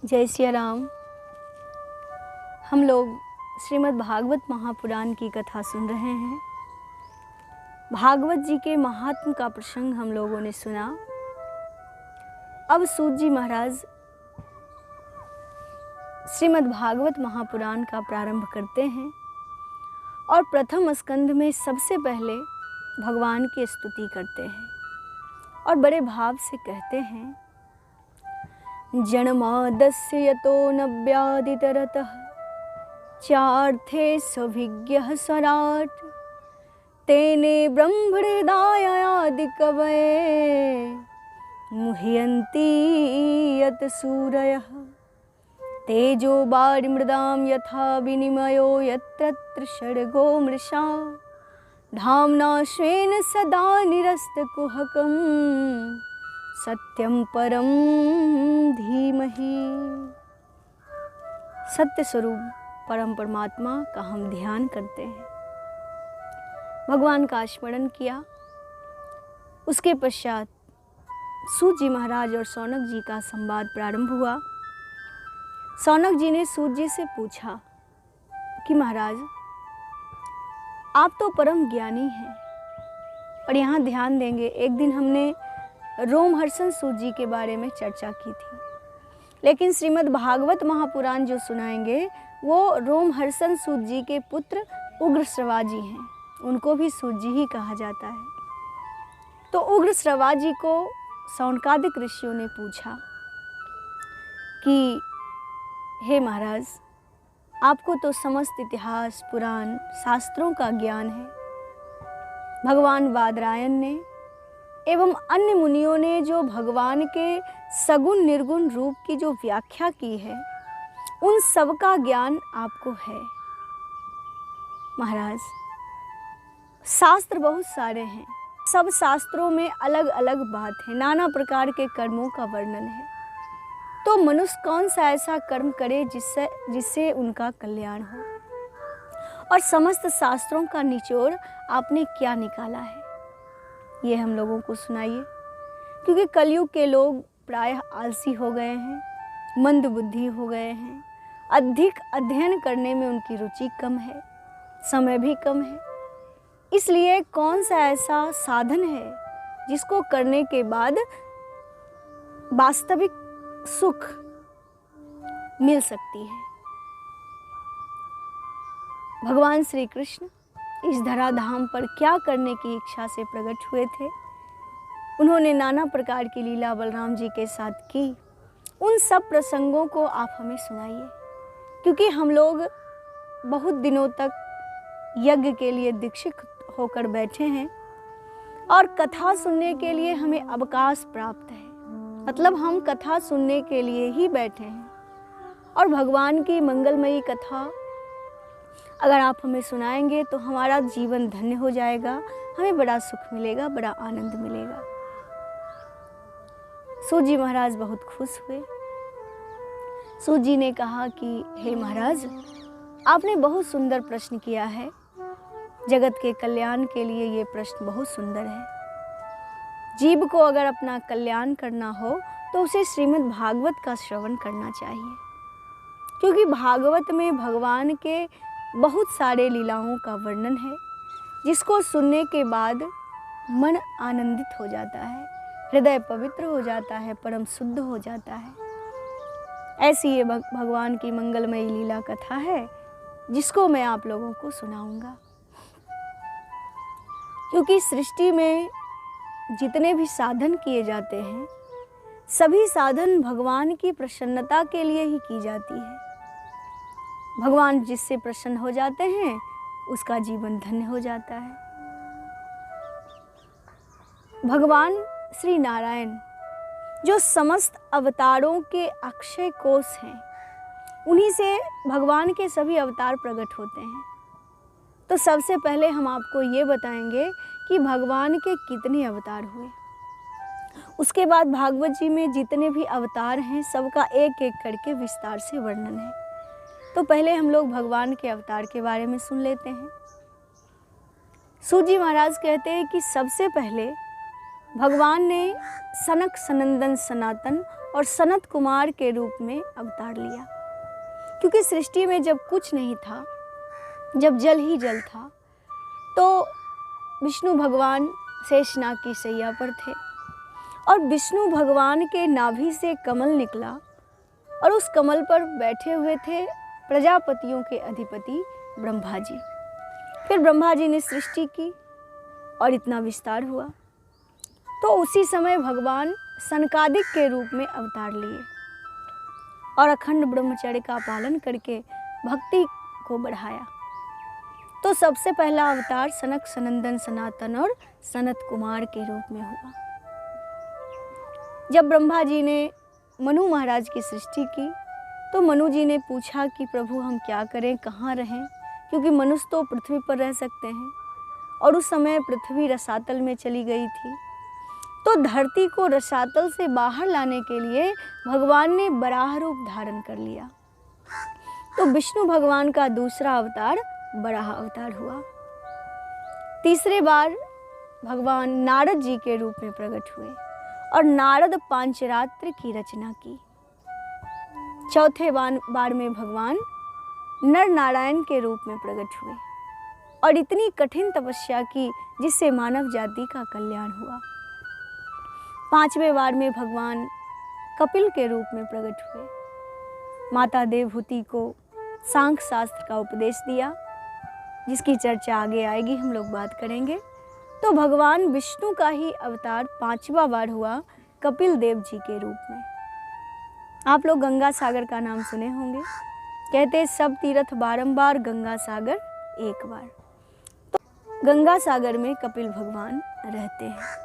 जय सिया राम। हम लोग श्रीमद् भागवत महापुराण की कथा सुन रहे हैं। भागवत जी के महात्म का प्रसंग हम लोगों ने सुना। अब सूत जी महाराज श्रीमद् भागवत महापुराण का प्रारंभ करते हैं और प्रथम स्कंध में सबसे पहले भगवान की स्तुति करते हैं और बड़े भाव से कहते हैं, जन्मादस्य यतो न व्यादितरतः चार्थे सभिज्ञः स्वराट् तेने ब्रह्महृदायादिकवये मुह्यन्ति यत् सूरयः तेजो वारिमृदां यथा विनिमयो यत्र षड्गो मृषा धाम्ना स्वेन सदा निरस्तकुहकं सत्यं परम धीमहि। सत्य स्वरूप परम परमात्मा का हम ध्यान करते हैं। भगवान का स्मरण किया। उसके पश्चात सूत जी महाराज और शौनक जी का संवाद प्रारंभ हुआ। शौनक जी ने सूत जी से पूछा कि महाराज, आप तो परम ज्ञानी हैं। और यहाँ ध्यान देंगे, एक दिन हमने रोमहर्षण सूत जी के बारे में चर्चा की थी, लेकिन श्रीमद् भागवत महापुराण जो सुनाएंगे वो रोमहर्षण सूत जी के पुत्र उग्रश्रवा जी हैं। उनको भी सूत जी ही कहा जाता है। तो उग्रश्रवा जी को शौनकादिक ऋषियों ने पूछा कि हे महाराज, आपको तो समस्त इतिहास, पुराण, शास्त्रों का ज्ञान है। भगवान बादरायण ने एवं अन्य मुनियों ने जो भगवान के सगुण निर्गुण रूप की जो व्याख्या की है, उन सब का ज्ञान आपको है। महाराज, शास्त्र बहुत सारे हैं, सब शास्त्रों में अलग अलग बात है, नाना प्रकार के कर्मों का वर्णन है। तो मनुष्य कौन सा ऐसा कर्म करे जिससे उनका कल्याण हो। और समस्त शास्त्रों का निचोड़ आपने क्या निकाला है, ये हम लोगों को सुनाइए। क्योंकि कलयुग के लोग प्रायः आलसी हो गए हैं, मंद बुद्धि हो गए हैं, अधिक अध्ययन करने में उनकी रुचि कम है, समय भी कम है। इसलिए कौन सा ऐसा साधन है जिसको करने के बाद वास्तविक सुख मिल सकती है। भगवान श्री कृष्ण इस धराधाम पर क्या करने की इच्छा से प्रकट हुए थे। उन्होंने नाना प्रकार की लीला बलराम जी के साथ की। उन सब प्रसंगों को आप हमें सुनाइए, क्योंकि हम लोग बहुत दिनों तक यज्ञ के लिए दीक्षित होकर बैठे हैं और कथा सुनने के लिए हमें अवकाश प्राप्त है। मतलब हम कथा सुनने के लिए ही बैठे हैं। और भगवान की मंगलमयी कथा अगर आप हमें सुनाएंगे तो हमारा जीवन धन्य हो जाएगा, हमें बड़ा सुख मिलेगा, बड़ा आनंद मिलेगा। सूत जी महाराज बहुत खुश हुए। सूत जी ने कहा कि हे महाराज, आपने बहुत सुंदर प्रश्न किया है। जगत के कल्याण के लिए ये प्रश्न बहुत सुंदर है। जीव को अगर अपना कल्याण करना हो तो उसे श्रीमद् भागवत का श्रवण करना चाहिए, क्योंकि भागवत में भगवान के बहुत सारे लीलाओं का वर्णन है, जिसको सुनने के बाद मन आनंदित हो जाता है, हृदय पवित्र हो जाता है, परम शुद्ध हो जाता है। ऐसी ये भगवान की मंगलमयी लीला कथा है, जिसको मैं आप लोगों को सुनाऊंगा। क्योंकि सृष्टि में जितने भी साधन किए जाते हैं, सभी साधन भगवान की प्रसन्नता के लिए ही की जाती है। भगवान जिससे प्रसन्न हो जाते हैं उसका जीवन धन्य हो जाता है। भगवान श्री नारायण जो समस्त अवतारों के अक्षय कोश हैं, उन्हीं से भगवान के सभी अवतार प्रकट होते हैं। तो सबसे पहले हम आपको ये बताएंगे कि भगवान के कितने अवतार हुए। उसके बाद भागवत जी में जितने भी अवतार हैं, सबका एक एक करके विस्तार से वर्णन है। तो पहले हम लोग भगवान के अवतार के बारे में सुन लेते हैं। सूत जी महाराज कहते हैं कि सबसे पहले भगवान ने सनक सनंदन सनातन और सनत कुमार के रूप में अवतार लिया। क्योंकि सृष्टि में जब कुछ नहीं था, जब जल ही जल था, तो विष्णु भगवान शेषनाग की शैया पर थे और विष्णु भगवान के नाभि से कमल निकला और उस कमल पर बैठे हुए थे प्रजापतियों के अधिपति ब्रह्मा जी। फिर ब्रह्मा जी ने सृष्टि की और इतना विस्तार हुआ, तो उसी समय भगवान सनकादिक के रूप में अवतार लिए और अखंड ब्रह्मचर्य का पालन करके भक्ति को बढ़ाया। तो सबसे पहला अवतार सनक सनंदन सनातन और सनत कुमार के रूप में हुआ। जब ब्रह्मा जी ने मनु महाराज की सृष्टि की तो मनु जी ने पूछा कि प्रभु हम क्या करें, कहाँ रहें, क्योंकि मनुष्य तो पृथ्वी पर रह सकते हैं और उस समय पृथ्वी रसातल में चली गई थी। तो धरती को रसातल से बाहर लाने के लिए भगवान ने वराह रूप धारण कर लिया। तो विष्णु भगवान का दूसरा अवतार वराह अवतार हुआ। तीसरे बार भगवान नारद जी के रूप में प्रकट हुए और नारद पांचरात्र की रचना की। चौथे बार में भगवान नर नारायण के रूप में प्रकट हुए और इतनी कठिन तपस्या की जिससे मानव जाति का कल्याण हुआ। पांचवें बार में भगवान कपिल के रूप में प्रकट हुए। माता देवहूति को सांख्य शास्त्र का उपदेश दिया, जिसकी चर्चा आगे आएगी, हम लोग बात करेंगे। तो भगवान विष्णु का ही अवतार पांचवा बार हुआ कपिल देव जी के रूप में। आप लोग गंगा सागर का नाम सुने होंगे, कहते हैं सब तीर्थ बारंबार, गंगा सागर एक बार। तो गंगा सागर में कपिल भगवान रहते हैं।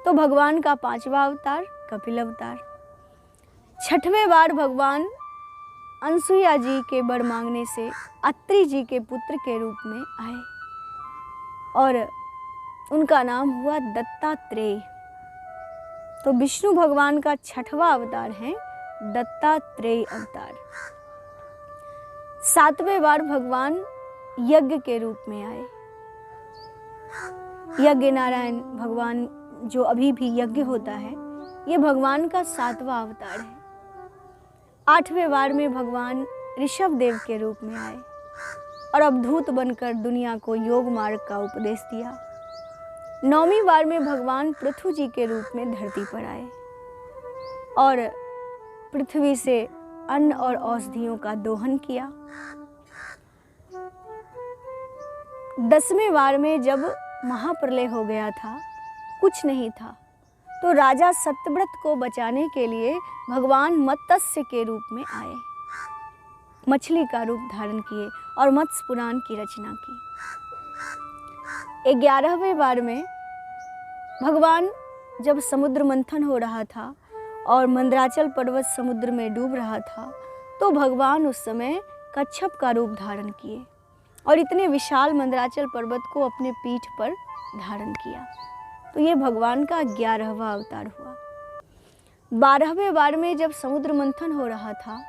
तो भगवान का पांचवा अवतार कपिल अवतार। छठवें बार भगवान अनसुईया जी के वर मांगने से अत्रि जी के पुत्र के रूप में आए और उनका नाम हुआ दत्तात्रेय। तो विष्णु भगवान का छठवां अवतार है दत्तात्रेय अवतार। सातवें बार भगवान यज्ञ के रूप में आए। यज्ञ नारायण भगवान जो अभी भी यज्ञ होता है, ये भगवान का सातवां अवतार है। आठवें बार में भगवान ऋषभ देव के रूप में आए और अवधूत बनकर दुनिया को योग मार्ग का उपदेश दिया। नौवीं बार में भगवान पृथु जी के रूप में धरती पर आए और पृथ्वी से अन्न और औषधियों का दोहन किया। 10वें बार में जब महाप्रलय हो गया था, कुछ नहीं था, तो राजा सत्यव्रत को बचाने के लिए भगवान मत्स्य के रूप में आए, मछली का रूप धारण किए और मत्स्य पुराण की रचना की। 11वें बार में भगवान जब समुद्र मंथन हो रहा था और मंदराचल पर्वत समुद्र में डूब रहा था, तो भगवान उस समय कच्छप का रूप धारण किए और इतने विशाल मंदराचल पर्वत को अपने पीठ पर धारण किया। तो ये भगवान का 11वां अवतार हुआ। 12वें बार में जब समुद्र मंथन हो रहा था,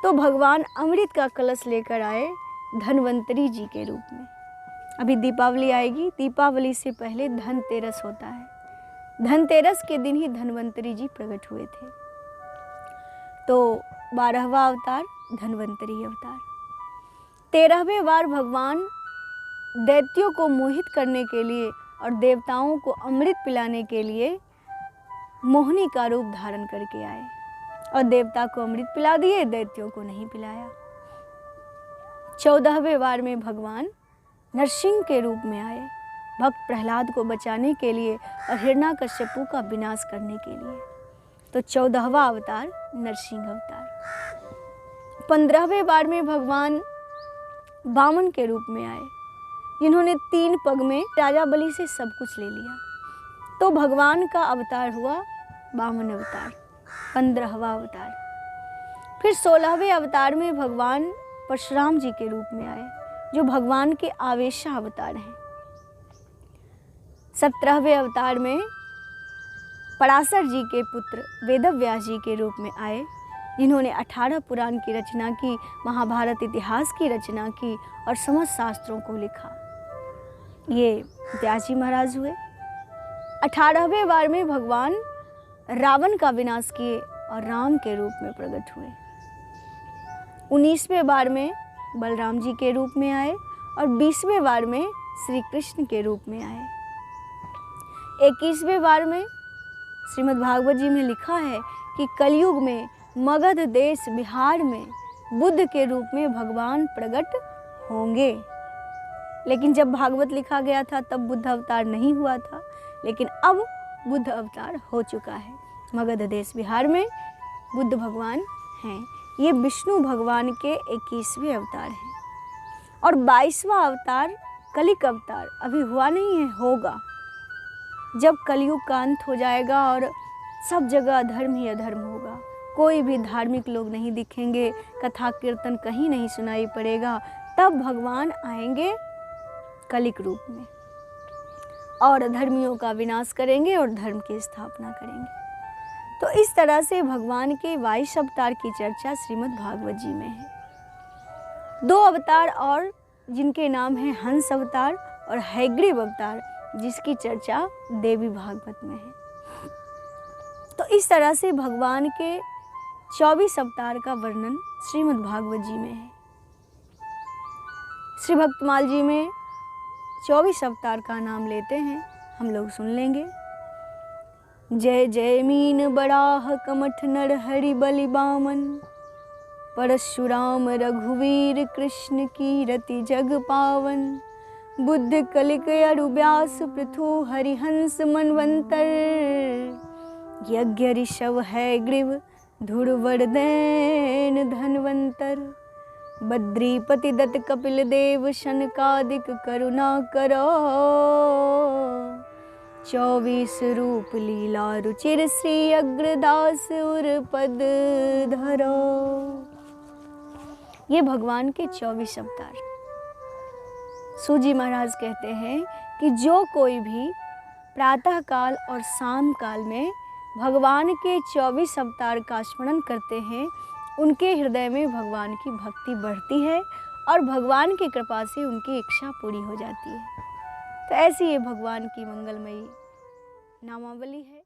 तो भगवान अमृत का कलश लेकर आए धनवंतरी जी के रूप में। अभी दीपावली आएगी, दीपावली से पहले धनतेरस होता है। धनतेरस के दिन ही धनवंतरी जी प्रकट हुए थे। तो 12वां अवतार धनवंतरी अवतार। 13वें बार भगवान दैत्यों को मोहित करने के लिए और देवताओं को अमृत पिलाने के लिए मोहिनी का रूप धारण करके आए और देवता को अमृत पिला दिए, दैत्यों को नहीं पिलाया। 14वें बार में भगवान नरसिंह के रूप में आए, भक्त प्रहलाद को बचाने के लिए और हिरण्याकश्यपु का विनाश करने के लिए। तो 14वां अवतार नरसिंह अवतार। 15वें बार में भगवान वामन के रूप में आए, जिन्होंने 3 पग में राजा बलि से सब कुछ ले लिया। तो भगवान का अवतार हुआ वामन अवतार, 15वां अवतार। फिर 16वें अवतार में भगवान परशुराम जी के रूप में आए, जो भगवान के आवेशा अवतार हैं। 17वें अवतार में पराशर जी के पुत्र वेदव्यास जी के रूप में आए, जिन्होंने 18 पुराण की रचना की, महाभारत इतिहास की रचना की और समस्त शास्त्रों को लिखा। ये व्यास जी महाराज हुए। 18वें बार में भगवान रावण का विनाश किए और राम के रूप में प्रकट हुए। 19वें बार में बलराम जी के रूप में आए और 20वें बार में श्री कृष्ण के रूप में आए। 21वें बार में श्रीमद् भागवत जी में लिखा है कि कलयुग में मगध देश बिहार में बुद्ध के रूप में भगवान प्रकट होंगे। लेकिन जब भागवत लिखा गया था तब बुद्ध अवतार नहीं हुआ था, लेकिन अब बुद्ध अवतार हो चुका है। मगध देश बिहार में बुद्ध भगवान हैं। ये विष्णु भगवान के 21वें अवतार हैं और 22वां अवतार कलिक अवतार अभी हुआ नहीं है, होगा। जब कलयुग का अंत हो जाएगा और सब जगह अधर्म ही अधर्म होगा, कोई भी धार्मिक लोग नहीं दिखेंगे, कथा कीर्तन कहीं नहीं सुनाई पड़ेगा, तब भगवान आएंगे कलिक रूप में और अधर्मियों का विनाश करेंगे और धर्म की स्थापना करेंगे। तो इस तरह से भगवान के 22 अवतार की चर्चा श्रीमद् भागवत जी में है। 2 अवतार और जिनके नाम हैं हंस अवतार और हैग्रीव अवतार, जिसकी चर्चा देवी भागवत में है। तो इस तरह से भगवान के 24 अवतार का वर्णन श्रीमद् भागवत जी में है। श्री भक्तमाल जी में 24 अवतार का नाम लेते हैं, हम लोग सुन लेंगे। जय जय मीन बराह कमठ नर हरि बलि बामन, परशुराम रघुवीर कृष्ण की रति जग पावन, बुद्ध कलिक अरु व्यास पृथु हरिहंस मनवंतर, यज्ञ ऋषभ हैग्रीव धुरवर्धन धनवंतर, बद्रीपति दत्त कपिल देव शनकादिक करुणा करो, 24 रूप लीला रुचिर श्री अग्रदास उर पद धरो। ये भगवान के 24 अवतार। सूजी महाराज कहते हैं कि जो कोई भी प्रातः काल और शाम काल में भगवान के 24 अवतार का स्मरण करते हैं, उनके हृदय में भगवान की भक्ति बढ़ती है और भगवान की कृपा से उनकी इच्छा पूरी हो जाती है। तो ऐसी ये भगवान की मंगलमयी नामावली है।